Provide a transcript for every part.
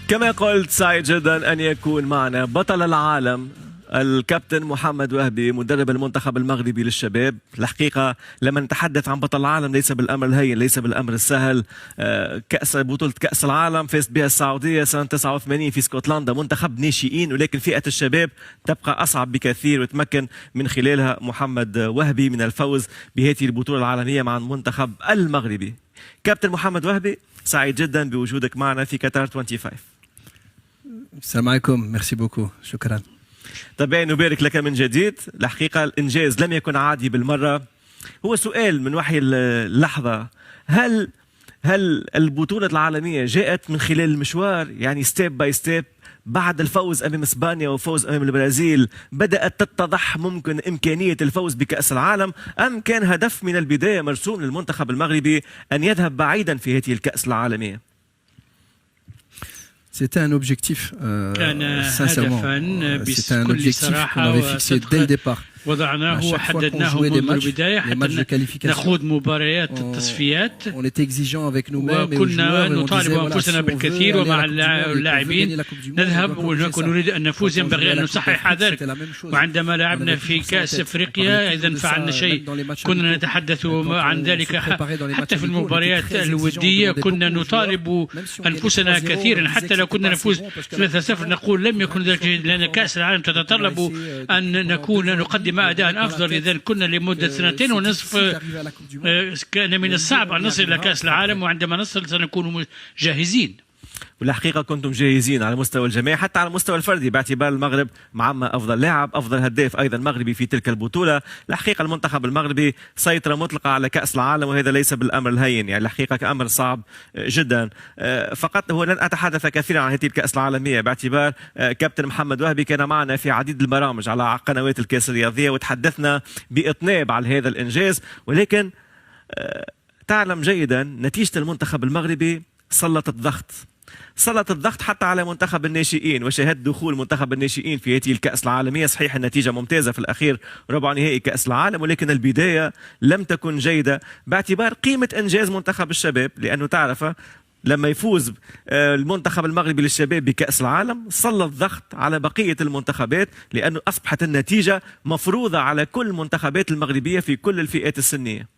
كما قلت سعيد جدا أن يكون معنا بطل العالم الكابتن محمد وهبي مدرب المنتخب المغربي للشباب. الحقيقة لما نتحدث عن بطل العالم ليس بالأمر الهين، ليس بالأمر السهل. بطولة كأس العالم فازت بها السعودية سنة 89 في اسكتلندا، منتخب ناشئين، ولكن فئة الشباب تبقى أصعب بكثير، وتمكن من خلالها محمد وهبي من الفوز بهذه البطولة العالمية مع المنتخب المغربي. كابتن محمد وهبي، سعيد جدا بوجودك معنا في قطر 25. السلام عليكم، ميرسي بوكو، شكرا. طبعا نبارك لك من جديد. الحقيقة الإنجاز لم يكن عادي بالمرة. هو سؤال من وحي اللحظة، هل البطولة العالمية جاءت من خلال المشوار، يعني ستيب باي ستيب، بعد الفوز أمام إسبانيا وفوز أمام البرازيل بدأت تتضح ممكن إمكانية الفوز بكأس العالم، أم كان هدف من البداية مرسوم للمنتخب المغربي أن يذهب بعيدا في هذه الكأس العالمية؟ C'était un objectif, sincèrement. C'était un objectif qu'on avait fixé dès le départ. وضعناه وحددناه منذ البداية حتى نخوض مباريات التصفيات. وكنا نطالب أنفسنا بالكثير ومع اللاعبين نذهب ونكون نريد أن نفوز، ينبغي أن نصحح ذلك. وعندما لعبنا في كأس أفريقيا إذا فعلنا شيء كنا نتحدث عن ذلك، حتى في المباريات الودية كنا نطالب أنفسنا كثيرا، حتى لو كنا نفوز 3-0 نقول لم يكن ذلك، لأن كأس العالم تتطلب أن نقدم أداء أفضل. إذا كنا لمدة 2.5 كان من الصعب أن نصل إلى كأس العالم، وعندما نصل سنكون جاهزين. والحقيقة كنتم جاهزين على مستوى الجماعي حتى على المستوى الفردي، باعتبار المغرب معمى أفضل لاعب أفضل هداف أيضا مغربي في تلك البطولة. الحقيقة المنتخب المغربي سيطرة مطلقة على كأس العالم، وهذا ليس بالأمر الهين، يعني الحقيقة كأمر صعب جدا. فقط هو لن أتحدث كثيرا عن هذه الكأس العالمية باعتبار كابتن محمد وهبي كان معنا في عديد البرامج على قنوات الكأس الرياضية وتحدثنا بإطناب على هذا الإنجاز. ولكن تعلم جيدا نتيجة المنتخب المغربي سلط الضغط حتى على منتخب الناشئين، وشاهد دخول منتخب الناشئين في هذه الكأس العالمية. صحيح النتيجة ممتازة في الأخير، ربع نهائي كأس العالم، ولكن البداية لم تكن جيدة باعتبار قيمة إنجاز منتخب الشباب، لأنه تعرف لما يفوز المنتخب المغربي للشباب بكأس العالم سلط ضغط على بقية المنتخبات، لأنه أصبحت النتيجة مفروضة على كل المنتخبات المغربية في كل الفئات السنية.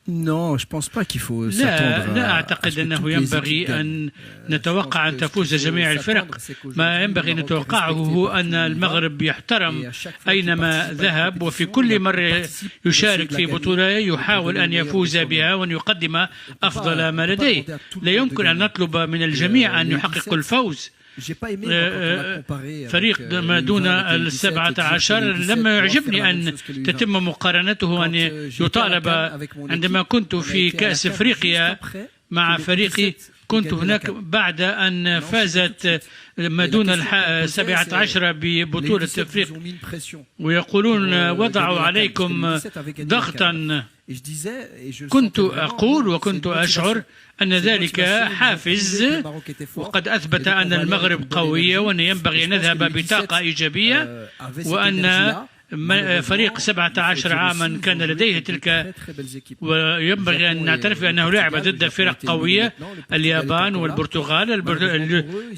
لا أعتقد أنه ينبغي أن نتوقع أن تفوز جميع الفرق. ما ينبغي أن نتوقعه هو أن المغرب يحترم أينما ذهب، وفي كل مرة يشارك في بطولة يحاول أن يفوز بها وأن يقدم أفضل ما لديه. لا يمكن أن نطلب من الجميع أن يحققوا الفوز. فريق ما دون 17 لم يعجبني أن تتم مقارنته، أن يطالب. عندما كنت في كأس أفريقيا مع فريقي كنت هناك بعد أن فازت ما دون 17 ببطولة أفريقيا، ويقولون وضعوا عليكم ضغطا. كنت أقول وكنت أشعر أن ذلك حافز، وقد أثبت أن المغرب قوية وأن ينبغي أن نذهب بطاقة إيجابية، وأن فريق 17 عاما كان لديه تلك، وينبغي أن نعترف بأنه لعب ضد فرق قوية، اليابان والبرتغال.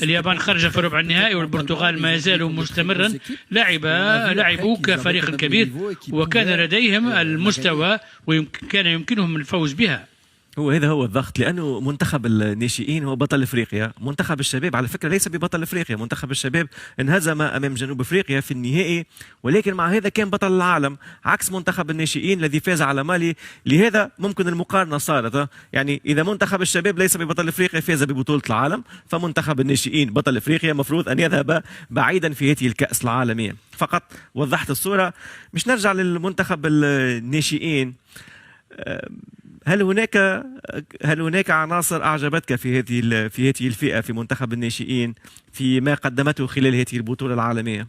اليابان خرج في ربع النهائي، والبرتغال ما يزال مستمرا. لعبوا كفريق كبير وكان لديهم المستوى وكان يمكنهم الفوز بها. هذا هو الضغط، لأنه منتخب الناشئين هو بطل إفريقيا. منتخب الشباب على فكرة ليس ببطل إفريقيا، منتخب الشباب انهزم أمام جنوب إفريقيا في النهائي، ولكن مع هذا كان بطل العالم عكس منتخب الناشئين الذي فاز على مالي. لهذا ممكن المقارنة صارت، يعني إذا منتخب الشباب ليس ببطل إفريقيا فاز ببطولة العالم، فمنتخب الناشئين بطل إفريقيا مفروض أن يذهب بعيدا في هذه الكأس العالمية. فقط وضحت الصورة. مش نرجع للمنتخب الناشئين، هل هناك عناصر أعجبتك في هذه الفئة في منتخب الناشئين في ما قدمته خلال هذه البطولة العالمية؟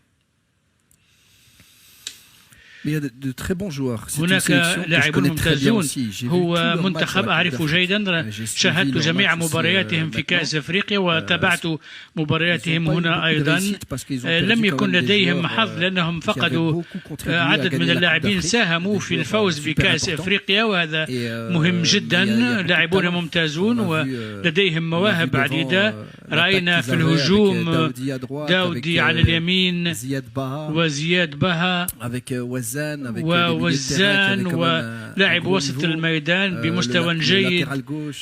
هناك لاعبون ممتازون. هو منتخب أعرفه جيدا، شاهدت جميع مبارياتهم في كأس أفريقيا وتابعت مبارياتهم هنا أيضا. لم يكن لديهم حظ لأنهم فقدوا عدد من اللاعبين ساهموا في الفوز بكأس أفريقيا، وهذا مهم جدا. لاعبون ممتازون ولديهم مواهب عديدة. رأينا في الهجوم داودي على اليمين وزياد بها ووزان ولاعب وسط الميدان بمستوى جيد،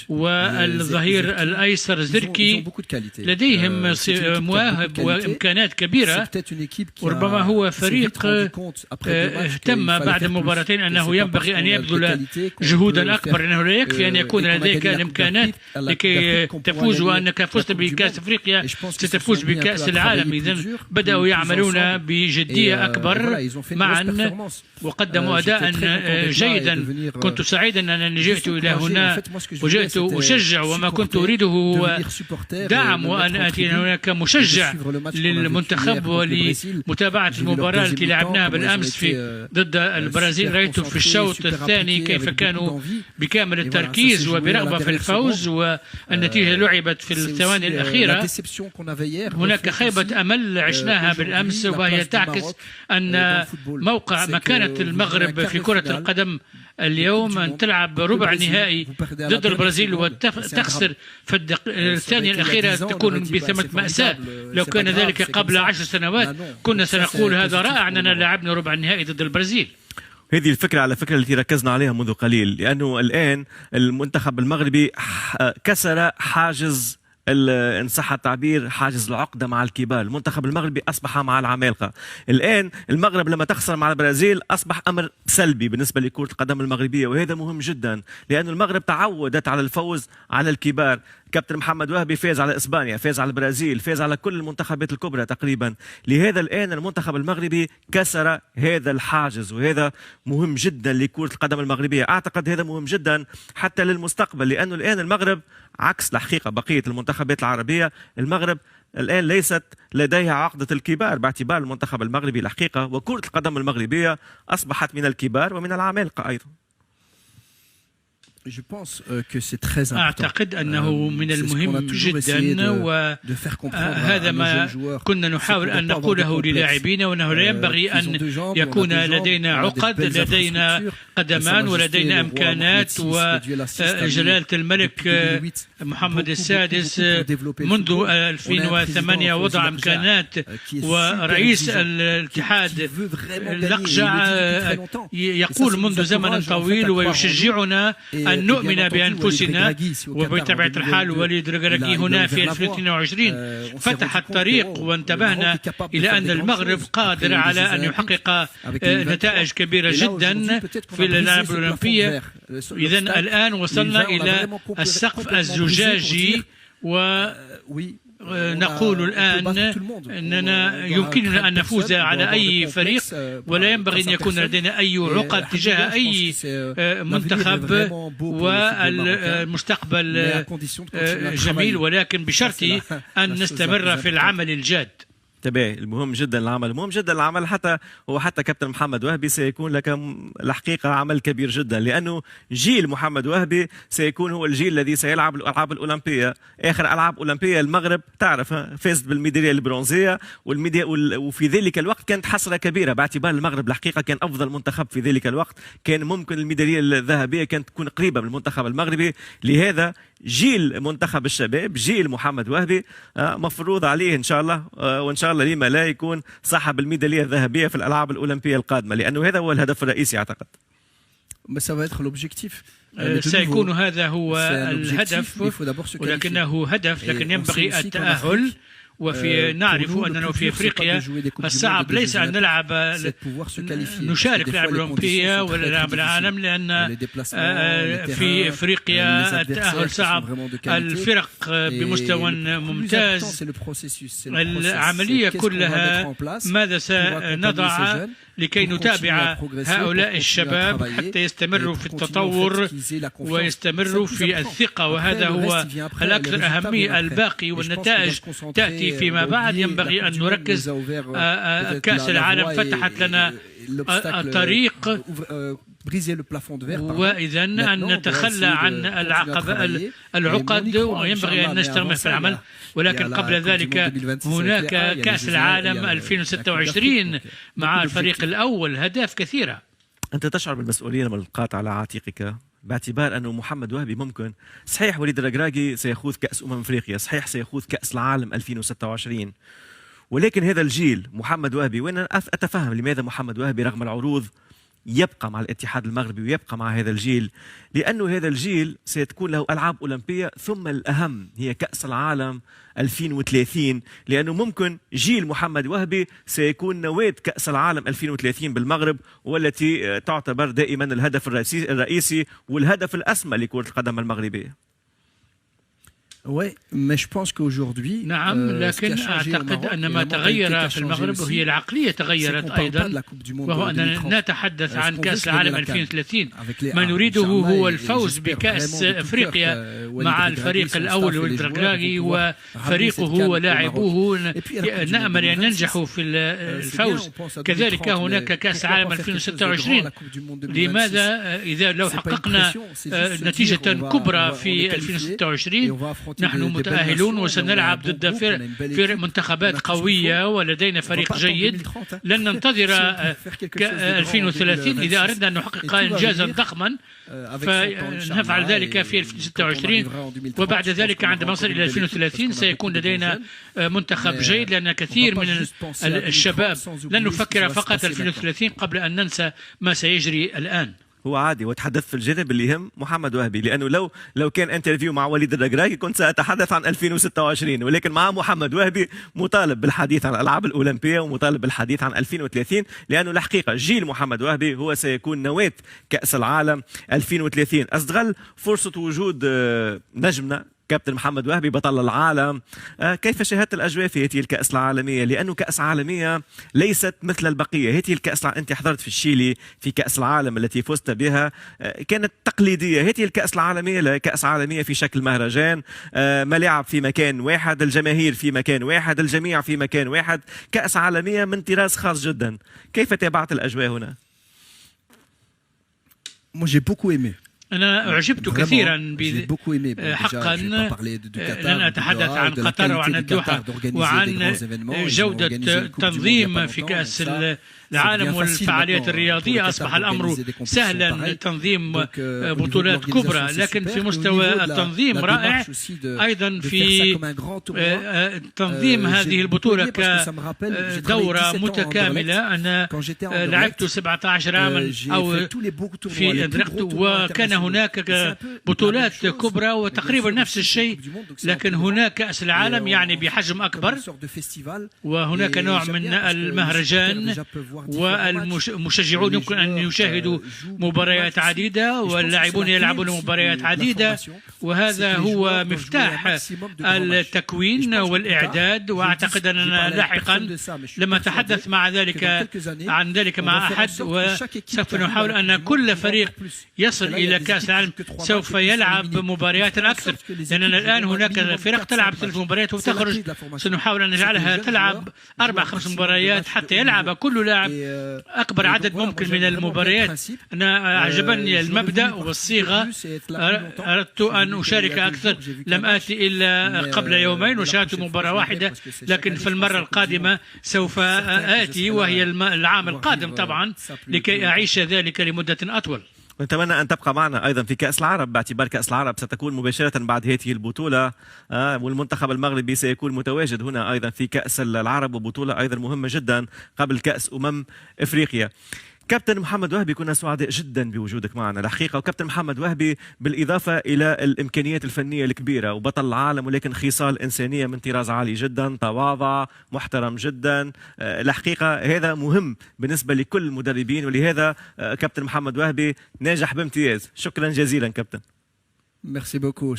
والظهير الأيسر زركي. لديهم مواهب وإمكانات كبيرة. وربما هو فريق اهتم بعد مباراتين أنه ينبغي أن يبذل جهودا أكبر، أنه لا يكفي أن يكون لديك الإمكانات لكي تفوز، وأنك فزت بكأس أفريقيا ستفوز بكأس العالم. إذن بدأوا يعملون بجدية أكبر معا وقدموا أداء جيدا. كنت سعيدا أنني جئت إلى هنا وجئت أشجع، وما كنت أريده هو دعم وأن أتي هناك مشجع للمنتخب ولمتابعة المباراة التي لعبناها بالأمس ضد البرازيل. رأيت في الشوط الثاني كيف كانوا بكامل التركيز وبرغبة في الفوز، والنتيجة لعبت في الثواني الأخيرة. هناك خيبة أمل عشناها بالأمس، وهي تعكس أن مكانة المغرب في كرة القدم اليوم أن تلعب ربع نهائي ضد البرازيل وتخسر في الثانية الأخيرة تكون بثمة مأساة. لو كان ذلك قبل 10 سنوات كنا سنقول هذا رائع أننا لعبنا ربع النهائي ضد البرازيل. هذه الفكرة على فكرة التي ركزنا عليها منذ قليل، لأنه الآن المنتخب المغربي كسر حاجز إن صح التعبير حاجز العقدة مع الكبار. المنتخب المغربي أصبح مع العمالقة. الآن المغرب لما تخسر مع البرازيل أصبح أمر سلبي بالنسبة لكرة القدم المغربية، وهذا مهم جدا لأن المغرب تعودت على الفوز على الكبار. كابتن محمد وهبي فاز على إسبانيا، فاز على البرازيل، فاز على كل المنتخبات الكبرى تقريبا. لهذا الآن المنتخب المغربي كسر هذا الحاجز، وهذا مهم جدا لكرة القدم المغربية. أعتقد هذا مهم جدا حتى للمستقبل، لأنه الآن المغرب عكس الحقيقة بقية المنتخبات العربية. المغرب الآن ليست لديها عقدة الكبار باعتبار المنتخب المغربي الحقيقة، وكرة القدم المغربية أصبحت من الكبار ومن العمالقة أيضا. أعتقد أنه من المهم جدا، وهذا ما كنا نحاول أن نقوله للاعبين، وأنه لا ينبغي أن يكون لدينا عقد. لدينا قدمان ولدينا إمكانات، وجلالة الملك محمد السادس منذ 2008 وضع إمكانات، ورئيس الاتحاد الأقجع يقول منذ زمن طويل ويشجعنا أن نؤمن بأنفسنا. وبطبيعة الحال وليد رجراكي هنا في 2022 فتح الطريق، وانتبهنا إلى أن المغرب قادر على أن يحقق نتائج كبيرة جدا في الألعاب الأولمبية. إذن الآن وصلنا إلى السقف الزجاجي، ونقول الآن أننا يمكننا أن نفوز على أي فريق، ولا ينبغي أن يكون لدينا أي عقد تجاه أي منتخب، والمستقبل جميل، ولكن بشرط أن نستمر في العمل الجاد. تبعي المهم جدا العمل، مهم جدا العمل. حتى كابتن محمد وهبي سيكون لك الحقيقة عمل كبير جدا، لأنه جيل محمد وهبي سيكون هو الجيل الذي سيلعب الألعاب الأولمبية. آخر ألعاب أولمبية المغرب تعرف فازت بالميدالية البرونزية، وفي ذلك الوقت كانت حسرة كبيرة باعتبار المغرب الحقيقة كان أفضل منتخب في ذلك الوقت. كان ممكن الميدالية الذهبية كانت تكون قريبة من المنتخب المغربي. لهذا جيل منتخب الشباب، جيل محمد وهبي مفروض عليه إن شاء الله، وإن شاء الله لما لا يكون صاحب الميدالية الذهبية في الألعاب الأولمبية القادمة، لأنه هذا هو الهدف الرئيسي أعتقد. سيكون هذا هو الهدف، ولكنه هدف، لكن ينبغي التأهل. نعرف أننا في أفريقيا الصعب ليس أن نشارك في الألعاب الأولمبية ولا الألعاب العالم، لأن في أفريقيا التأهل صعب. الفرق بمستوى ممتاز. العملية كلها ماذا سنضع لكي نتابع هؤلاء الشباب حتى يستمروا في التطور ويستمروا في الثقة، وهذا هو الأكثر أهمية. الباقي والنتائج تأتي فيما بعد. ينبغي أن نركز. كأس العالم فتحت لنا الطريق، وإذا أن نتخلى عن العقد، وينبغي أن نستمر في العمل. ولكن قبل ذلك هناك كأس العالم 2026 مع الفريق الأول، أهداف كثيرة. أنت تشعر بالمسؤولية الملقاة على عاتقك باعتبار أنه محمد وهبي ممكن صحيح وليد الركراكي سيخوض كأس أفريقيا، صحيح سيخوض كأس العالم 2026، ولكن هذا الجيل محمد وهبي، وأنا أتفهم لماذا محمد وهبي رغم العروض يبقى مع الاتحاد المغربي ويبقى مع هذا الجيل، لأنه هذا الجيل سيتكون له ألعاب أولمبية، ثم الأهم هي كأس العالم 2030، لأنه ممكن جيل محمد وهبي سيكون نواة كأس العالم 2030 بالمغرب، والتي تعتبر دائما الهدف الرئيسي والهدف الأسمى لكرة القدم المغربية. نعم، لكن أعتقد أن ما تغير في المغرب هي العقلية تغيرت أيضا، وهو أننا نتحدث عن كأس العالم 2030. ما نريده هو الفوز بكأس أفريقيا مع الفريق الأول وليد الركراكي وفريقه ولاعبوه. نأمل أن ينجحوا في الفوز. كذلك هناك كأس العالم 2026. لماذا إذا لو حققنا نتيجة كبرى في 2026 نحن متأهلون وسنلعب ضد فرق منتخبات قوية ولدينا فريق جيد. لن ننتظر 2030 إذا أردنا أن نحقق إنجازا ضخما، فنفعل ذلك في 2026. وبعد ذلك عندما نصل إلى 2030 سيكون لدينا منتخب جيد، لأن كثير من الشباب لن نفكر فقط 2030 قبل أن ننسى ما سيجري الآن. هو عادي، وتحدث في الجانب اللي يهم محمد وهبي، لأنه لو كان انترفيو مع وليد الركراكي كنت سأتحدث عن 2026، ولكن مع محمد وهبي مطالب بالحديث عن الألعاب الأولمبية ومطالب بالحديث عن 2030، لأنه الحقيقة جيل محمد وهبي هو سيكون نواة كأس العالم 2030. أستغل فرصة وجود نجمنا كابتن محمد وهبي بطل العالم. كيف شاهدت الأجواء في هذه الكأس العالمية؟ لأنه كأس عالمية ليست مثل البقية. هذه الكأس أنت حضرت في الشيلي في كأس العالم التي فزت بها، كانت تقليدية. هذه الكأس العالمية كأس عالمية في شكل مهرجان، ملاعب في مكان واحد، الجماهير في مكان واحد، الجميع في مكان واحد، كأس عالمية من طراز خاص جدا. كيف تابعت الأجواء هنا؟ أنا أعجبت كثيرا حقا. لن أتحدث عن قطر وعن الدوحة وعن جودة تنظيم في كأس العالم والفعاليات الرياضية. أصبح الأمر سهلا تنظيم بطولات كبرى، لكن في مستوى التنظيم رائع أيضا في تنظيم هذه البطولة كدورة متكاملة. أنا لعبت 17 عاما أو في أدركت، وكان هناك بطولات كبرى وتقريبا نفس الشيء، لكن هناك كأس العالم يعني بحجم أكبر، وهناك نوع من المهرجان، والمشجعون يمكن أن يشاهدوا مباريات عديدة واللاعبون يلعبون مباريات عديدة، وهذا هو مفتاح التكوين والإعداد. وأعتقد أننا لاحقا لما أتحدث عن ذلك مع أحد، وسوف نحاول أن كل فريق يصل إلى كأس العالم سوف يلعب مباريات أكثر، لأننا الآن هناك فرق تلعب 3 مباريات وتخرج. سنحاول أن نجعلها تلعب 4-5 مباريات حتى يلعب كل لاعب أكبر عدد ممكن من المباريات. أنا أعجبني المبدأ والصيغة، أردت أن أشارك أكثر. لم آتي إلا قبل يومين وشاهدت مباراة واحدة، لكن في المرة القادمة سوف آتي، وهي العام القادم طبعا، لكي أعيش ذلك لمدة أطول. نتمنى أن تبقى معنا أيضا في كأس العرب، باعتبار كأس العرب ستكون مباشرة بعد هذه البطولة، والمنتخب المغربي سيكون متواجد هنا أيضا في كأس العرب، وبطولة أيضا مهمة جدا قبل كأس إفريقيا. كابتن محمد وهبي، كنا سعداء جدا بوجودك معنا الحقيقة. وكابتن محمد وهبي بالإضافة إلى الإمكانيات الفنية الكبيرة وبطل العالم، ولكن خصال إنسانية من طراز عالي جدا، تواضع، محترم جدا. الحقيقة هذا مهم بالنسبة لكل المدربين، ولهذا كابتن محمد وهبي ناجح بامتياز. شكرا جزيلا كابتن. ميرسي بوكو.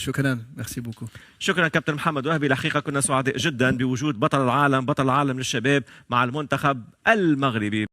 ميرسي بوكو. شكرا كابتن محمد وهبي. الحقيقة كنا سعداء جدا بوجود بطل العالم للشباب مع المنتخب المغربي.